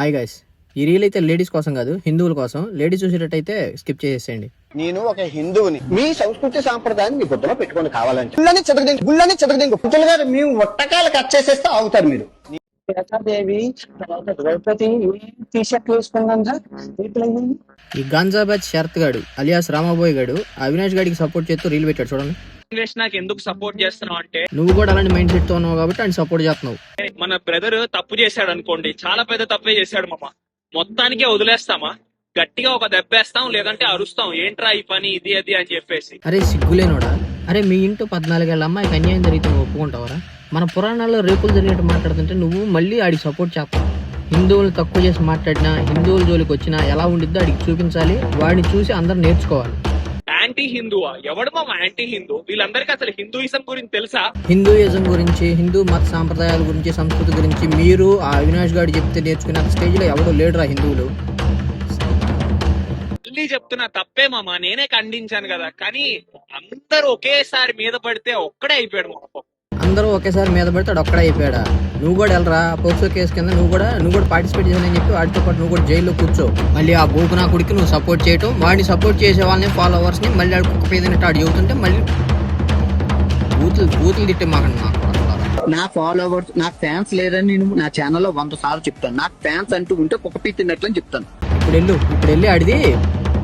Hi guys, ఈ reel అయితే ladies కోసం కాదు, హిందువుల కోసం. లేడీస్ చూసేటట్టయితే స్కిప్ చేసేయండి. నేను ఒక హిందువుని. మీ సంస్కృతి సాంప్రదాయాన్ని మీ బుద్ధలో పెట్టుకొని కావాలంటే గుళ్ళని చెదగదింగు పుట్టులు గారు మేము ఒట్టకాలు కట్ చేసేస్తే ఆగుతారు మీరు. దేవి తర్వాత ద్రౌపది టీ షర్ట్లు వేసుకున్నా ఈ గాంజాబాద్ శరత్ గాడు అలియాస్ రామాబోయ్ గాడు అవినాష్ గాడికి సపోర్ట్ చేస్తూ రీల్ పెట్టాడు చూడండి. నాకు ఎందుకు సపోర్ట్ చేస్తున్నావు అంటే, నువ్వు కూడా అలాంటి మైండ్ సెట్ తో ఉన్నావు కాబట్టి ఆయన సపోర్ట్ చేస్తున్నావు. మన బ్రదర్ తప్పు చేశాడు అనుకోండి, చాలా పెద్ద తప్పే చేశాడు మామ, మొత్తానికే వదిలేస్తామా? గట్టిగా ఒక దెబ్బేస్తాం, లేదంటే అరుస్తాం, ఏంట్రా ఈ పని ఇది అది అని చెప్పేసి. అరే సిగ్గులేనోడా, అరే మీ ఇంటూ 14 ఏళ్ళ అమ్మాయికి అన్యాయం జరిగితే నువ్వు ఒప్పుకుంటావరా? మన పురాణాల్లో రేపులు జరిగినట్టు మాట్లాడుతుంటే నువ్వు మళ్ళీ ఆడికి సపోర్ట్ చేస్తావు. హిందువులు తక్కువ చేసి మాట్లాడినా, హిందువుల జోలికి వచ్చినా ఎలా ఉండిద్దో ఆడికి చూపించాలి. వాడిని చూసి అందరు నేర్చుకోవాలి. యాంటీ హిందువా? ఎవడు మామ యాంటీ హిందూ? వీళ్ళందరికీ అసలు హిందూయిజం గురించి తెలుసా? హిందూయిజం గురించి, హిందూ మత సాంప్రదాయాల గురించి, సంస్కృతి గురించి మీరు ఆ అవినాష్ గారు చెప్తే నేర్చుకునే స్టేజ్ లో ఎవడో లేడురా హిందువులు. మళ్ళీ చెప్తున్నా, తప్పే మామ, నేనే ఖండించాను కదా, కానీ అందరూ ఒకేసారి మీద పడితే ఒక్కడే అయిపోయాడు మామ. అందరూ ఒకేసారి మీద పడితే ఒక్కడే అయిపోయాడా? నువ్వు కూడా వెళ్ళరా పోక్సో కేసు కింద, నువ్వు కూడా పార్టిసిపేట్ చేయాలని చెప్పి వాటితో పాటు నువ్వు కూడా జైల్లో కూర్చో. మళ్ళీ ఆ బోకునాకుడికి నువ్వు సపోర్ట్ చేయటం, వాడిని సపోర్ట్ చేసే వాళ్ళని ఫాలోవర్స్ ని మళ్ళీ ఆడు కుక్క పేదనట్టు ఆడు చెబుతుంటే మళ్ళీ బూతులు తిట్టే మాకండి. నా ఫాలోవర్స్, నాకు ఫ్యాన్స్ లేరని నేను నా ఛానల్లో 100 సార్లు చెప్తాను. నాకు ఫ్యాన్స్ అంటూ ఉంటే కుక్క పీతినట్లు అని చెప్తాను. ఇప్పుడు వెళ్ళి ఆడిది